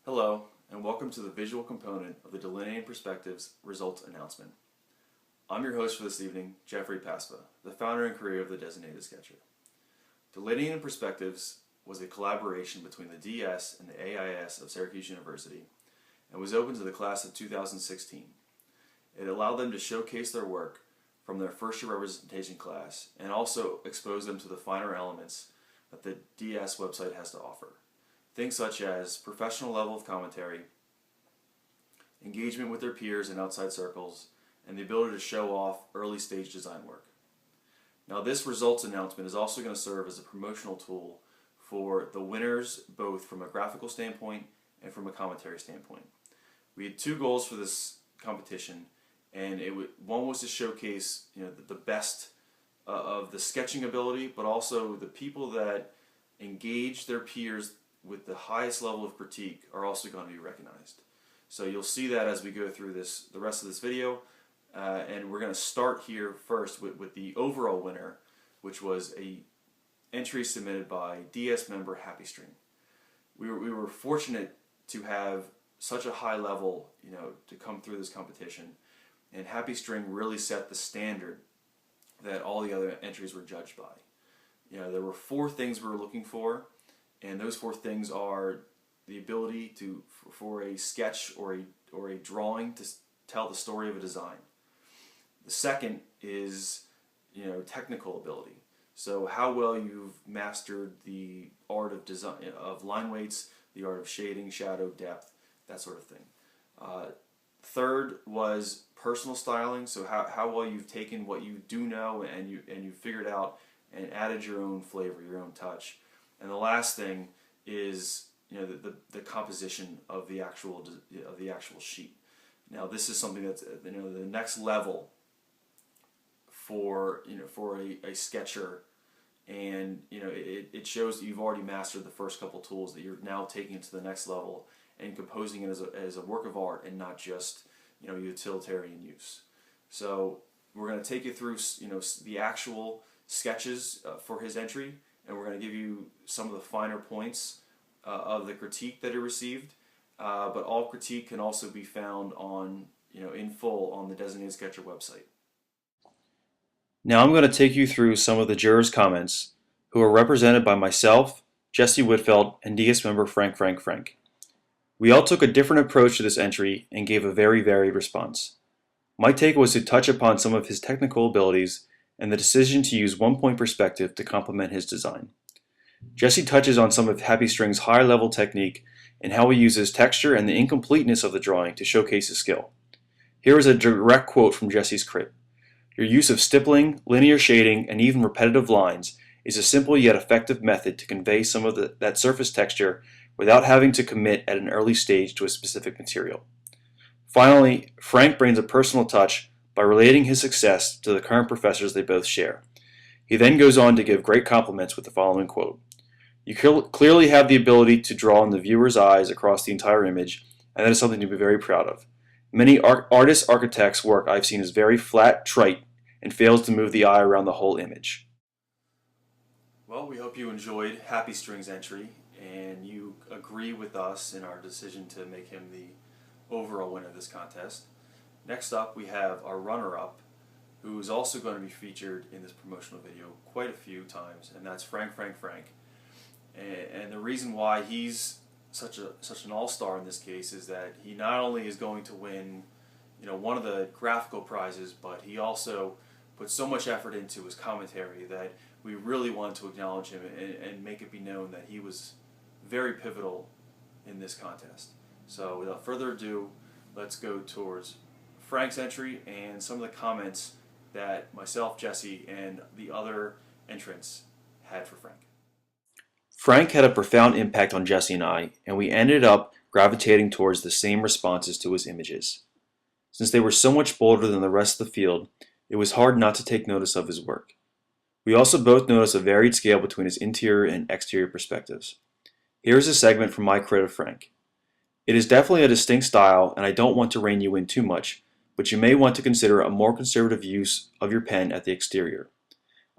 Hello, and welcome to the visual component of the Delineating Perspectives results announcement. I'm your host for this evening, Jeffrey Paspa, the founder and creator of the Designated Sketcher. Delineating Perspectives was a collaboration between the DS and the AIS of Syracuse University and was open to the class of 2016. It allowed them to showcase their work from their first year representation class and also expose them to the finer elements that the DS website has to offer. Things such as professional level of commentary, engagement with their peers in outside circles, and the ability to show off early stage design work. Now this results announcement is also going to serve as a promotional tool for the winners, both from a graphical standpoint and from a commentary standpoint. We had two goals for this competition, and one was to showcase the best of the sketching ability, but also the people that engage their peers with the highest level of critique are also going to be recognized. So you'll see that as we go through the rest of this video, and we're going to start here first with the overall winner, which was a entry submitted by DS member Happy String. We were fortunate to have such a high level, to come through this competition, and Happy String really set the standard that all the other entries were judged by. There were four things we were looking for. And those four things are the ability for a sketch or a drawing to tell the story of a design. The second is technical ability. So how well you've mastered the art of design, of line weights, the art of shading, shadow, depth, that sort of thing. Third was personal styling. So how well you've taken what you do know and you figured out and added your own flavor, your own touch. And the last thing is the composition of the actual sheet. Now this is something that's the next level for a sketcher, and it shows that you've already mastered the first couple tools, that you're now taking it to the next level and composing it as a work of art and not just utilitarian use. So we're going to take you through the actual sketches for his entry. And we're going to give you some of the finer points of the critique that he received. But all critique can also be found in full on the Designated Sketcher website. Now I'm going to take you through some of the jurors' comments, who are represented by myself, Jesse Whitfeld, and DS member Frank. We all took a different approach to this entry and gave a very varied response. My take was to touch upon some of his technical abilities and the decision to use one-point perspective to complement his design. Jesse touches on some of Happy String's high-level technique and how he uses texture and the incompleteness of the drawing to showcase his skill. Here is a direct quote from Jesse's crit. Your use of stippling, linear shading, and even repetitive lines is a simple yet effective method to convey some of that surface texture without having to commit at an early stage to a specific material. Finally, Frank brings a personal touch by relating his success to the current professors they both share. He then goes on to give great compliments with the following quote. You clearly have the ability to draw in the viewer's eyes across the entire image, and that is something to be very proud of. Many architects' work I've seen is very flat, trite, and fails to move the eye around the whole image. Well, we hope you enjoyed Happy String's entry, and you agree with us in our decision to make him the overall winner of this contest. Next up, we have our runner-up, who is also going to be featured in this promotional video quite a few times, and that's Frank. And the reason why he's such an all-star in this case is that he not only is going to win, one of the graphical prizes, but he also put so much effort into his commentary that we really wanted to acknowledge him and make it be known that he was very pivotal in this contest. So without further ado, let's go towards Frank's entry and some of the comments that myself, Jesse, and the other entrants had for Frank. Frank had a profound impact on Jesse and I, and we ended up gravitating towards the same responses to his images. Since they were so much bolder than the rest of the field, it was hard not to take notice of his work. We also both noticed a varied scale between his interior and exterior perspectives. Here is a segment from my credit of Frank. It is definitely a distinct style, and I don't want to rein you in too much, but you may want to consider a more conservative use of your pen at the exterior.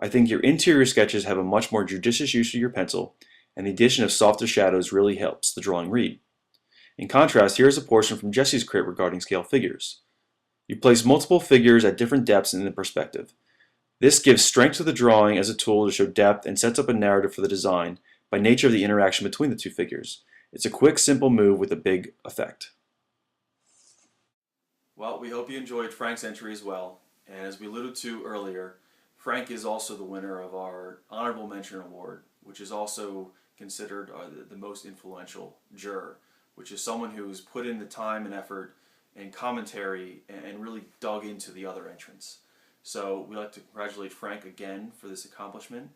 I think your interior sketches have a much more judicious use of your pencil, and the addition of softer shadows really helps the drawing read. In contrast, here is a portion from Jesse's crit regarding scale figures. You place multiple figures at different depths in the perspective. This gives strength to the drawing as a tool to show depth and sets up a narrative for the design by nature of the interaction between the two figures. It's a quick, simple move with a big effect. Well, we hope you enjoyed Frank's entry as well. And as we alluded to earlier, Frank is also the winner of our Honorable Mention Award, which is also considered the most influential juror, which is someone who's put in the time and effort and commentary and really dug into the other entrants. So we'd like to congratulate Frank again for this accomplishment.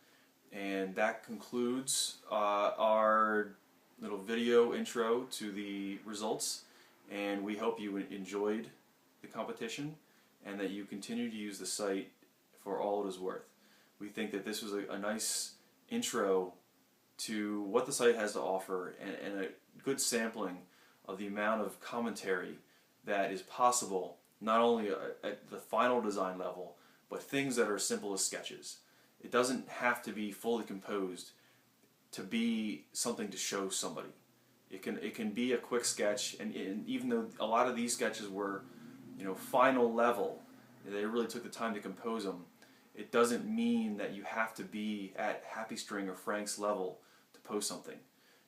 And that concludes our little video intro to the results. And we hope you enjoyed the competition and that you continue to use the site for all it is worth. We think that this was a nice intro to what the site has to offer and a good sampling of the amount of commentary that is possible, not only at the final design level, but things that are simple as sketches. It doesn't have to be fully composed to be something to show somebody. It can be a quick sketch, and even though a lot of these sketches were, final level, they really took the time to compose them. It doesn't mean that you have to be at Happy String or Frank's level to post something.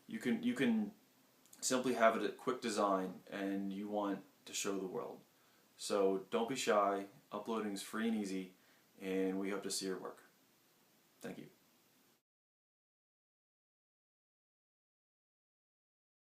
You can simply have it a quick design, and you want to show the world. So don't be shy. Uploading is free and easy, and we hope to see your work. Thank you.